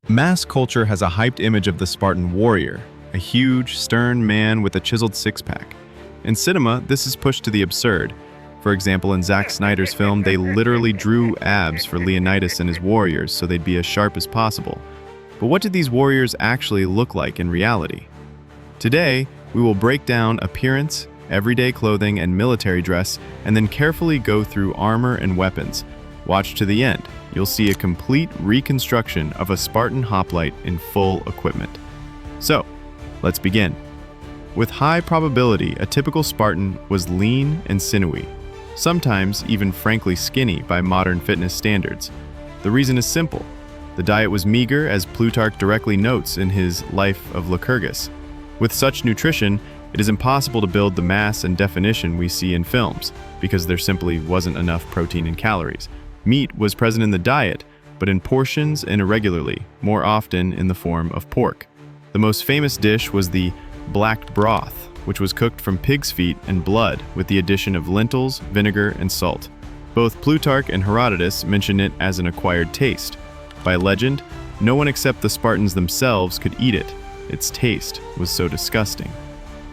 Mass culture has a hyped image of the Spartan warrior, a huge, stern man with a chiseled six-pack. In cinema, this is pushed to the absurd. For example, in Zack Snyder's film, they literally drew abs for Leonidas and his warriors so they'd be as sharp as possible. But what did these warriors actually look like in reality? Today, we will break down appearance, everyday clothing, and military dress, and then carefully go through armor and weapons. Watch to the end. You'll see a complete reconstruction of a Spartan hoplite in full equipment. So, let's begin. With high probability, a typical Spartan was lean and sinewy, sometimes even frankly skinny by modern fitness standards. The reason is simple. The diet was meager, as Plutarch directly notes in his Life of Lycurgus. With such nutrition, it is impossible to build the mass and definition we see in films, because there simply wasn't enough protein and calories. Meat was present in the diet, but in portions and irregularly, more often in the form of pork. The most famous dish was the black broth, which was cooked from pig's feet and blood with the addition of lentils, vinegar, and salt. Both Plutarch and Herodotus mention it as an acquired taste. By legend, no one except the Spartans themselves could eat it. Its taste was so disgusting.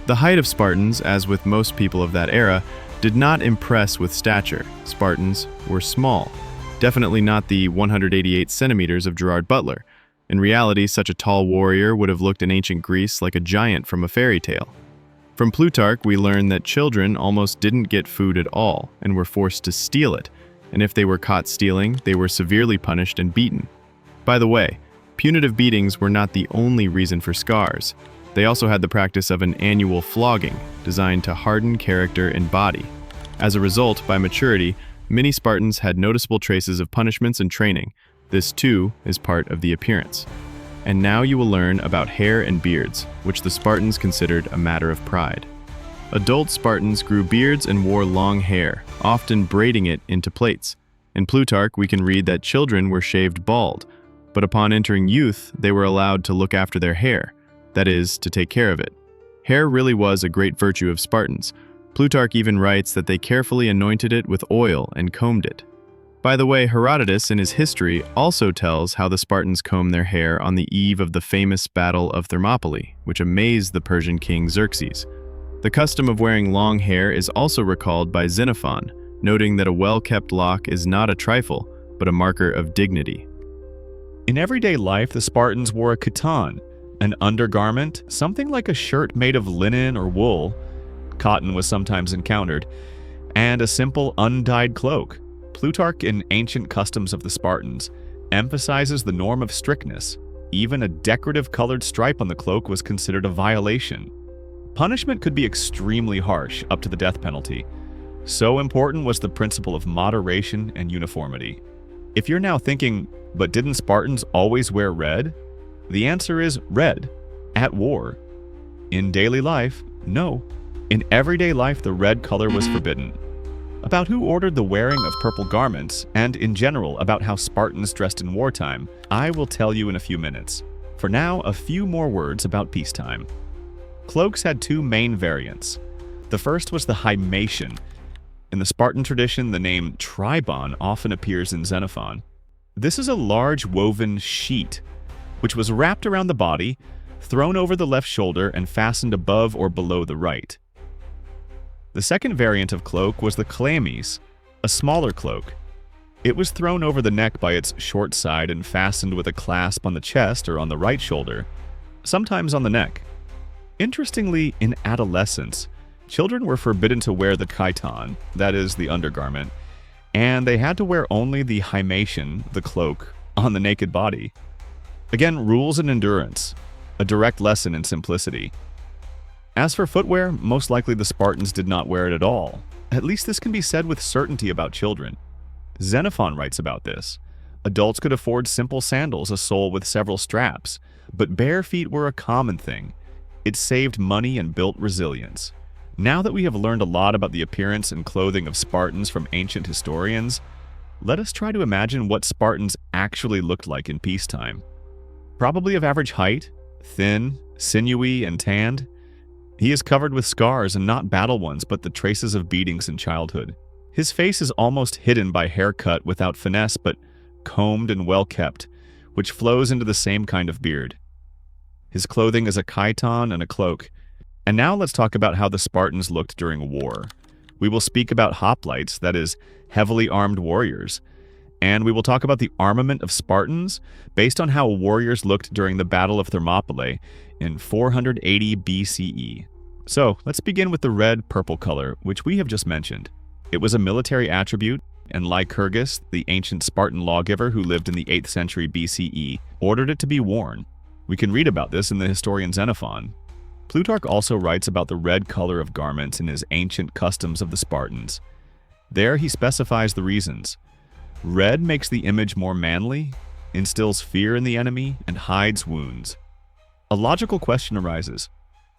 The height of Spartans, as with most people of that era, did not impress with stature. Spartans were small, definitely not the 188 centimeters of Gerard Butler. In reality, such a tall warrior would have looked in ancient Greece like a giant from a fairy tale. From Plutarch, we learn that children almost didn't get food at all and were forced to steal it, and if they were caught stealing, they were severely punished and beaten. By the way, punitive beatings were not the only reason for scars. They also had the practice of an annual flogging, designed to harden character and body. As a result, by maturity, many Spartans had noticeable traces of punishments and training. This, too, is part of the appearance. And now you will learn about hair and beards, which the Spartans considered a matter of pride. Adult Spartans grew beards and wore long hair, often braiding it into plaits. In Plutarch, we can read that children were shaved bald, but upon entering youth, they were allowed to look after their hair, that is, to take care of it. Hair really was a great virtue of Spartans. Plutarch even writes that they carefully anointed it with oil and combed it. By the way, Herodotus in his history also tells how the Spartans combed their hair on the eve of the famous Battle of Thermopylae, which amazed the Persian king Xerxes. The custom of wearing long hair is also recalled by Xenophon, noting that a well-kept lock is not a trifle, but a marker of dignity. In everyday life, the Spartans wore a chiton, an undergarment, something like a shirt made of linen or wool. Cotton was sometimes encountered, and a simple undyed cloak. Plutarch in Ancient Customs of the Spartans emphasizes the norm of strictness. Even a decorative colored stripe on the cloak was considered a violation. Punishment could be extremely harsh, up to the death penalty. So important was the principle of moderation and uniformity. If you're now thinking, but didn't Spartans always wear red? The answer is red, at war. In daily life, no. In everyday life, the red color was forbidden. About who ordered the wearing of purple garments, and in general about how Spartans dressed in wartime, I will tell you in a few minutes. For now, a few more words about peacetime. Cloaks had two main variants. The first was the himation. In the Spartan tradition, the name tribon often appears in Xenophon. This is a large woven sheet, which was wrapped around the body, thrown over the left shoulder, and fastened above or below the right. The second variant of cloak was the chlamys, a smaller cloak. It was thrown over the neck by its short side and fastened with a clasp on the chest or on the right shoulder, sometimes on the neck. Interestingly, in adolescence, children were forbidden to wear the chiton, that is, the undergarment, and they had to wear only the himation, the cloak, on the naked body. Again, rules and endurance, a direct lesson in simplicity. As for footwear, most likely the Spartans did not wear it at all. At least this can be said with certainty about children. Xenophon writes about this. Adults could afford simple sandals, a sole with several straps, but bare feet were a common thing. It saved money and built resilience. Now that we have learned a lot about the appearance and clothing of Spartans from ancient historians, let us try to imagine what Spartans actually looked like in peacetime. Probably of average height, thin, sinewy, and tanned. He is covered with scars, and not battle ones, but the traces of beatings in childhood. His face is almost hidden by hair cut without finesse, but combed and well kept, which flows into the same kind of beard. His clothing is a chiton and a cloak. And now let's talk about how the Spartans looked during war. We will speak about hoplites, that is, heavily armed warriors. And we will talk about the armament of Spartans based on how warriors looked during the Battle of Thermopylae in 480 BCE. So, let's begin with the red-purple color, which we have just mentioned. It was a military attribute, and Lycurgus, the ancient Spartan lawgiver who lived in the 8th century BCE, ordered it to be worn. We can read about this in the historian Xenophon. Plutarch also writes about the red color of garments in his Ancient Customs of the Spartans. There he specifies the reasons. Red makes the image more manly, instills fear in the enemy, and hides wounds. A logical question arises.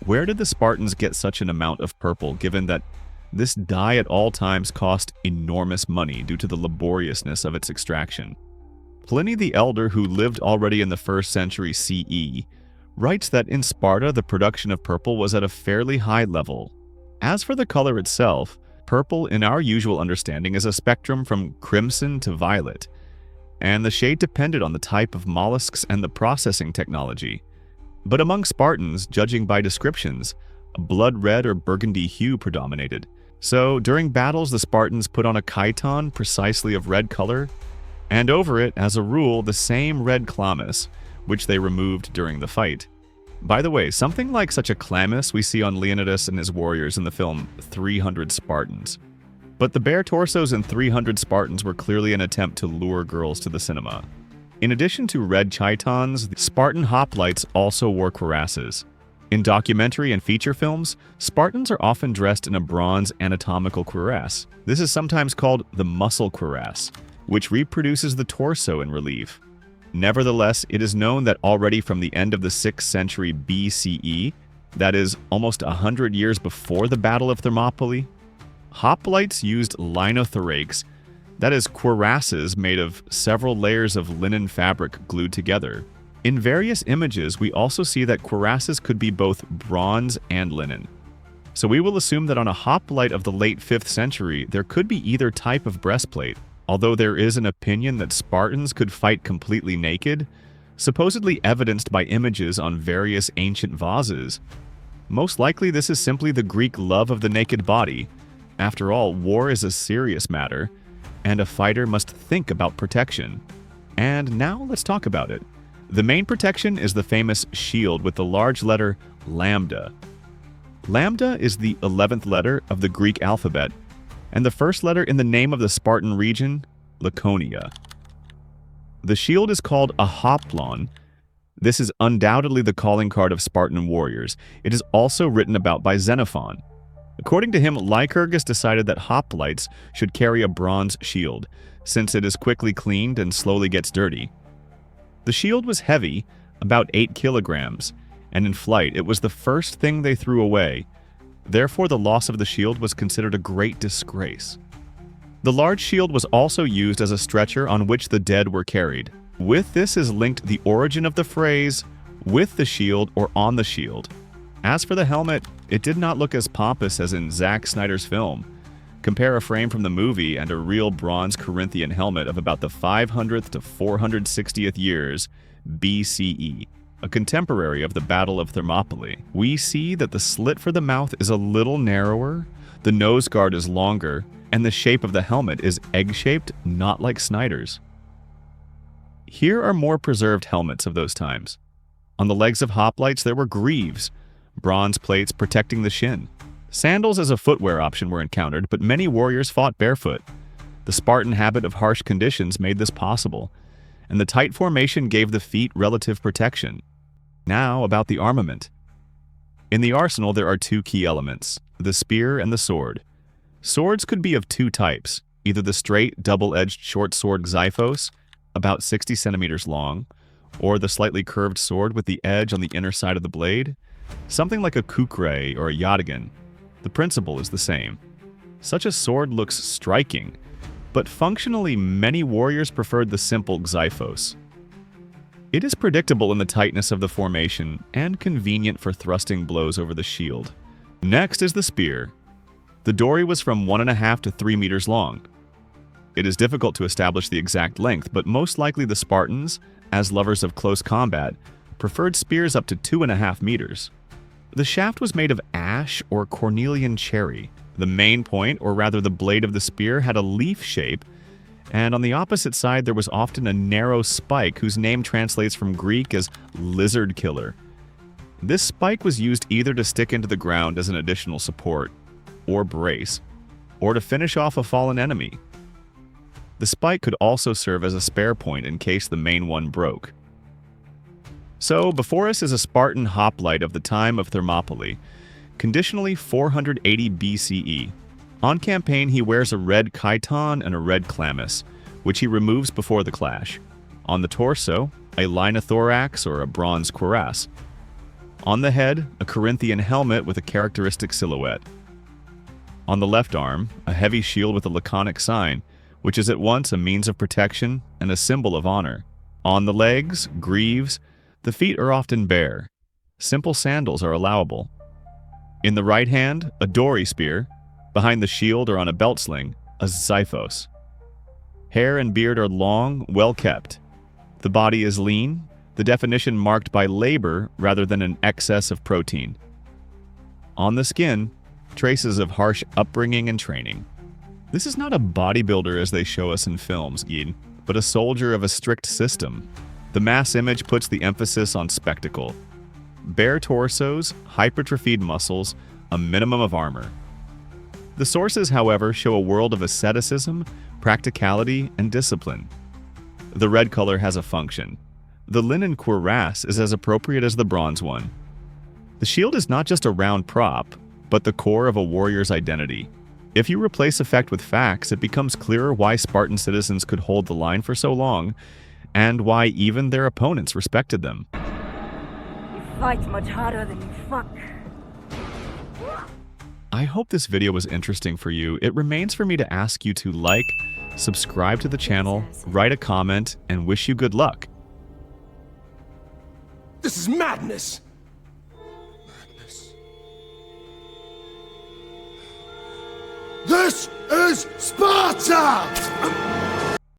Where did the Spartans get such an amount of purple, given that this dye at all times cost enormous money due to the laboriousness of its extraction? Pliny the Elder, who lived already in the 1st century CE, writes that in Sparta the production of purple was at a fairly high level. As for the color itself, purple in our usual understanding is a spectrum from crimson to violet, and the shade depended on the type of mollusks and the processing technology. But among Spartans, judging by descriptions, a blood red or burgundy hue predominated. So during battles the Spartans put on a chiton precisely of red color, and over it, as a rule, the same red chlamys, which they removed during the fight. By the way, something like such a chlamys we see on Leonidas and his warriors in the film 300 Spartans. But the bare torsos in 300 Spartans were clearly an attempt to lure girls to the cinema. In addition to red chitons, the Spartan hoplites also wore cuirasses. In documentary and feature films, Spartans are often dressed in a bronze anatomical cuirass. This is sometimes called the muscle cuirass, which reproduces the torso in relief. Nevertheless, it is known that already from the end of the 6th century BCE, that is, almost 100 years before the Battle of Thermopylae, hoplites used linothorax, that is, cuirasses made of several layers of linen fabric glued together. In various images, we also see that cuirasses could be both bronze and linen. So we will assume that on a hoplite of the late 5th century, there could be either type of breastplate. Although there is an opinion that Spartans could fight completely naked, supposedly evidenced by images on various ancient vases. Most likely this is simply the Greek love of the naked body. After all, war is a serious matter, and a fighter must think about protection. And now let's talk about it. The main protection is the famous shield with the large letter lambda. Lambda is the 11th letter of the Greek alphabet, and the first letter in the name of the Spartan region, Laconia. The shield is called a hoplon. This is undoubtedly the calling card of Spartan warriors. It is also written about by Xenophon. According to him, Lycurgus decided that hoplites should carry a bronze shield, since it is quickly cleaned and slowly gets dirty. The shield was heavy, about 8 kilograms, and in flight it was the first thing they threw away. Therefore, the loss of the shield was considered a great disgrace. The large shield was also used as a stretcher on which the dead were carried. With this is linked the origin of the phrase, with the shield or on the shield. As for the helmet, it did not look as pompous as in Zack Snyder's film. Compare a frame from the movie and a real bronze Corinthian helmet of about the 500th to 460th years BCE. A contemporary of the Battle of Thermopylae. We see that the slit for the mouth is a little narrower, the nose guard is longer, and the shape of the helmet is egg-shaped, not like Snyder's. Here are more preserved helmets of those times. On the legs of hoplites there were greaves, bronze plates protecting the shin. Sandals as a footwear option were encountered, but many warriors fought barefoot. The Spartan habit of harsh conditions made this possible, and the tight formation gave the feet relative protection. Now about the armament. In the arsenal there are 2 key elements, the spear and the sword. Swords could be of 2 types, either the straight, double-edged short sword xyphos, about 60 centimeters long, or the slightly curved sword with the edge on the inner side of the blade, something like a kukre or a yataghan. The principle is the same. Such a sword looks striking, but functionally many warriors preferred the simple xyphos. It is predictable in the tightness of the formation and convenient for thrusting blows over the shield. Next is the spear. The dory was from 1.5 to 3 meters long. It is difficult to establish the exact length, but most likely the Spartans, as lovers of close combat, preferred spears up to 2.5 meters. The shaft was made of ash or cornelian cherry. The main point, or rather the blade of the spear, had a leaf shape, and on the opposite side there was often a narrow spike whose name translates from Greek as lizard killer. This spike was used either to stick into the ground as an additional support, or brace, or to finish off a fallen enemy. The spike could also serve as a spare point in case the main one broke. So, before us is a Spartan hoplite of the time of Thermopylae, conditionally 480 BCE. On campaign, he wears a red chiton and a red chlamys, which he removes before the clash. On the torso, a linothorax or a bronze cuirass. On the head, a Corinthian helmet with a characteristic silhouette. On the left arm, a heavy shield with a laconic sign, which is at once a means of protection and a symbol of honor. On the legs, greaves. The feet are often bare. Simple sandals are allowable. In the right hand, a dory spear. Behind the shield or on a belt sling, a xiphos. Hair and beard are long, well kept. The body is lean, the definition marked by labor rather than an excess of protein. On the skin, traces of harsh upbringing and training. This is not a bodybuilder as they show us in films, Ian, but a soldier of a strict system. The mass image puts the emphasis on spectacle. Bare torsos, hypertrophied muscles, a minimum of armor. The sources, however, show a world of asceticism, practicality, and discipline. The red color has a function. The linen cuirass is as appropriate as the bronze one. The shield is not just a round prop, but the core of a warrior's identity. If you replace effect with facts, it becomes clearer why Spartan citizens could hold the line for so long, and why even their opponents respected them. You fight much harder than you fuck. I hope this video was interesting for you. It remains for me to ask you to like, subscribe to the channel, write a comment, and wish you good luck. This is madness! This is Sparta!